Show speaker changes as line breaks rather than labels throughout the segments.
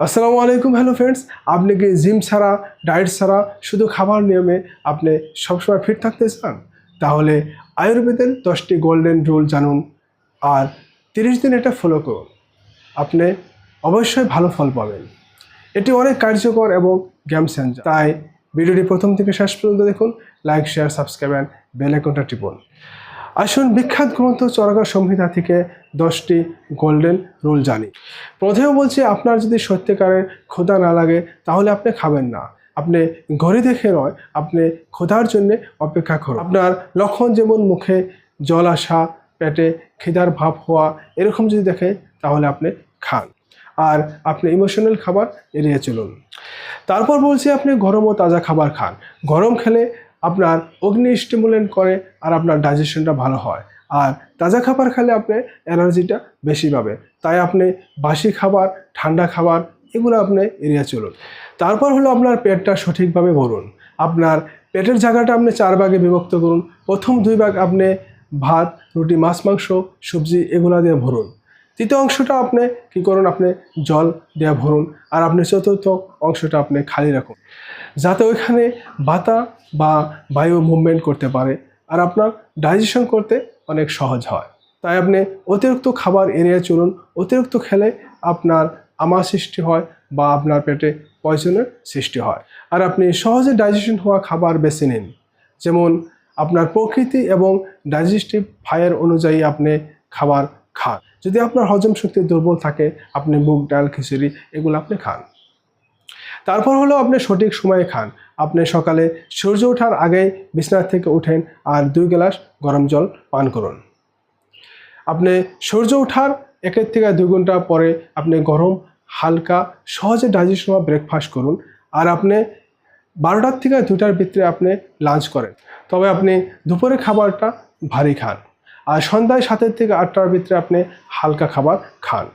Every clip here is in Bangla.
আসসালামু আলাইকুম। হ্যালো ফ্রেন্ডস, আপনি কি জিম ছাড়া, ডায়েট ছাড়া শুধু খাবার নিয়মে আপনি সবসময় ফিট থাকতে চান? তাহলে আয়ুর্বেদের 10টি গোল্ডেন রুল জানুন আর 30 দিন এটা ফলো করুন। আপনি অবশ্যই ভালো ফল পাবেন। এটি অনেক কার্যকর এবং গেম চেঞ্জার। তাই ভিডিওটি প্রথম থেকে শেষ পর্যন্ত দেখুন। Like, share, subscribe and bell আইকনটা টিপুন। আসুন বিখ্যাত গ্রন্থ চরকা সংহিতা থেকে 10টি গোল্ডেন রুল জানি। প্রথমে বলছি, আপনার যদি সত্যিকারের ক্ষুধা না লাগে তাহলে আপনি খাবেন না। আপনি ঘড়ি দেখে নয়, আপনি ক্ষুধার জন্য অপেক্ষা করুন। আপনার লক্ষণ যেমন মুখে জল আসা, পেটে খিদার ভাব হওয়া, এরকম যদি দেখে তাহলে আপনি খান। আর আপনি ইমোশনাল খাবার এড়িয়ে চলুন। তারপর বলছি, আপনি গরম ও তাজা খাবার খান। গরম খেলে আপনার অগ্নি স্টিমুলেন্ট করে আর আপনার ডাইজেশনটা ভালো হয়। আর তাজা খাবার খেলে আপনি এনার্জিটা বেশি পাবে। তাই আপনি বাসি খাবার, ঠান্ডা খাবার এগুলো আপনি এড়িয়ে চলুন। তারপর হলো আপনার পেটটা সঠিকভাবে ভরুন। আপনার পেটের জায়গাটা আপনি 4 ভাগে বিভক্ত করুন। প্রথম 2 ভাগ আপনি ভাত, রুটি, মাছ, মাংস, সবজি এগুলো দিয়ে ভরুন। তৃতীয় অংশটা আপনি কি করুন, আপনি জল দিয়ে ভরুন। আর আপনি চতুর্থ অংশটা আপনি খালি রাখুন, যাতে ওইখানে বাতা বা বায়ু মুভমেন্ট করতে পারে আর আপনার ডাইজেশন করতে অনেক সহজ হয়। তাই আপনি অতিরিক্ত খাবার এড়িয়ে চলুন। অতিরিক্ত খেলে আপনার আমা সৃষ্টি হয় বা আপনার পেটে পয়জনের সৃষ্টি হয়। আর আপনি সহজে ডাইজেশন হওয়া খাবার বেছে নিন, যেমন আপনার প্রকৃতি এবং ডাইজেস্টিভ ফায়ার অনুযায়ী আপনি খাবার খান। যদি আপনার হজম শক্তি দুর্বল থাকে, আপনি মুগ ডাল, খিচুড়ি এগুলো আপনি খান। তারপর হলো আপনি সঠিক সময়ে খান। আপনি সকালে সূর্য ওঠার আগে বিছানা থেকে উঠেন আর 2 গ্লাস গরম জল পান করুন। আপনি সূর্য ওঠার 1 থেকে 2 ঘন্টা পরে আপনি গরম, হালকা, সহজে ডাইজেশন হওয়া ব্রেকফাস্ট করুন। আর আপনি 12টার থেকে 2টার ভিতরে আপনি লাঞ্চ করেন। তবে আপনি দুপুরে খাবারটা ভারী খান। আর সন্ধ্যায় 7 থেকে 8টার ভিতরে আপনি হালকা খাবার খান।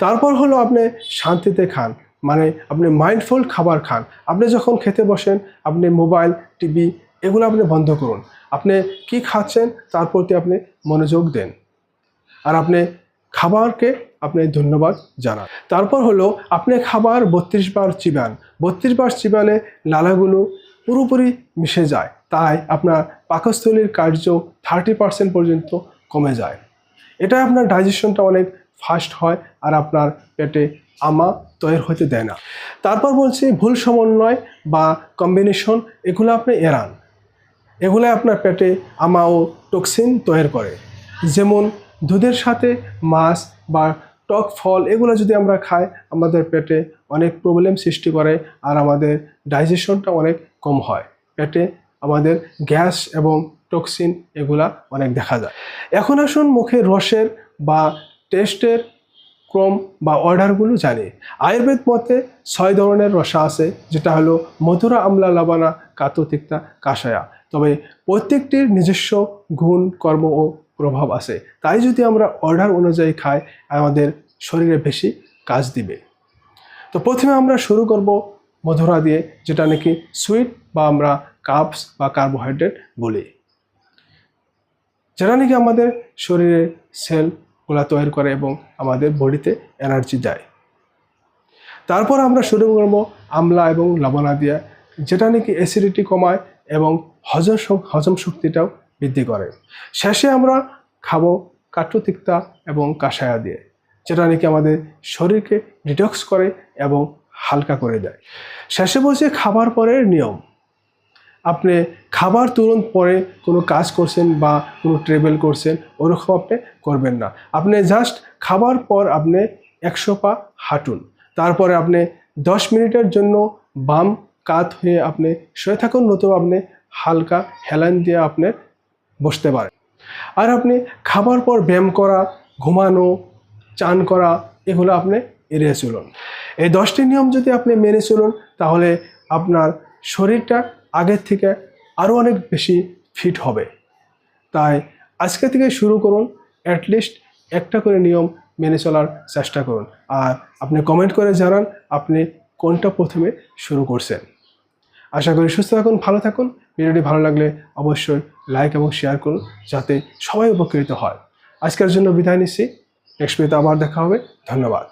তারপর হলো আপনি শান্তিতে খান, মানে আপনি মাইন্ডফুল খাবার খান। আপনি যখন খেতে বসেন, আপনি মোবাইল, টিভি এগুলো আপনি বন্ধ করুন। আপনি কি খাচ্ছেন তার প্রতি আপনি মনোযোগ দেন। আর আপনি খাবারকে আপনি ধন্যবাদ জানান। তারপর হলো আপনি খাবার 32 বার চিবান। 32 বার চিবানে লালাগুলো পুরোপুরি মিশে যায়। তাই আপনার পাকস্থলীর কার্য 30% পর্যন্ত কমে যায়। এটা আপনার ডাইজেশনটা অনেক ফাস্ট হয় আর আপনার পেটে আমা তৈরি হতে দেয় না। তারপর বলছি, ভুল সমন্বয় বা কম্বিনেশন এগুলো আপনি এড়ান। এগুলো আপনার পেটে আমা ও টক্সিন তৈরি করে। যেমন দুধের সাথে মাছ বা টক ফল এগুলো যদি আমরা খাই, আমাদের পেটে অনেক প্রবলেম সৃষ্টি করে আর আমাদের ডাইজেশনটা অনেক কম হয়। পেটে আমাদের গ্যাস এবং টক্সিন এগুলা অনেক দেখা যায়। এখন আসুন মুখের রসের বা টেস্টের ক্রম বা অর্ডারগুলো জানি। আয়ুর্বেদ মতে 6 ধরনের রসা আছে, যেটা হলো মধুরা, আমলা, লবণা, কাতু, তিক্তা, কাষায়া। তবে প্রত্যেকটির নিজস্ব গুণ, কর্ম ও প্রভাব আছে। তাই যদি আমরা অর্ডার অনুযায়ী খাই, আমাদের শরীরে বেশি কাজ দিবে। তো প্রথমে আমরা শুরু করব মধুরা দিয়ে, যেটা নাকি সুইট বা আমরা কার্বস বা কার্বোহাইড্রেট বলি, যেটা নাকি আমাদের শরীরে সেলগুলা তৈরি করে এবং আমাদের বডিতে এনার্জি দেয়। তারপর আমরা শুরু করব আমলা এবং লবণা দিয়ে, যেটা নাকি অ্যাসিডিটি কমায় এবং হজম শক্তিটাও বৃদ্ধি করে। শেষে আমরা খাবো কাটু, তিক্তা এবং কাষায়া দিয়ে, যেটা নাকি আমাদের শরীরকে ডিটক্স করে এবং হালকা করে দেয়। শেষে বলছে খাবার পরের নিয়ম। আপনি খাবার তুরন্ত পরে কোনো কাজ করছেন বা কোনো ট্রাভেল করছেন, ওরকম আপনি করবেন না। আপনি জাস্ট খাবার পর আপনি 100 পা হাঁটুন। তারপরে আপনি 10 মিনিটের জন্য বাম কাত হয়ে আপনি শুয়ে থাকুন, নতুবা আপনি হালকা হেলান দিয়ে আপনি বসতে পারেন। আর আপনি খাবার পর ব্যায়াম করা, ঘুমানো, চান করা এগুলো আপনি এড়িয়ে চলুন। এই 10টি নিয়ম যদি আপনি মেনে চলুন, তাহলে আপনার শরীরটা আগের থেকে আরও অনেক বেশি ফিট হবে। তাই আজকে থেকে শুরু করুন, অ্যাটলিস্ট একটা করে নিয়ম মেনে চলার চেষ্টা করুন। আর আপনি কমেন্ট করে জানান আপনি কোনটা প্রথমে শুরু করছেন। আশা করি সুস্থ থাকুন, ভালো থাকুন। ভিডিওটি ভালো লাগলে অবশ্যই লাইক এবং শেয়ার করুন, যাতে সবাই উপকৃত হয়। আজকের জন্য বিদায় নিচ্ছি। নেক্সট ভিডিওতে আবার দেখা হবে। ধন্যবাদ।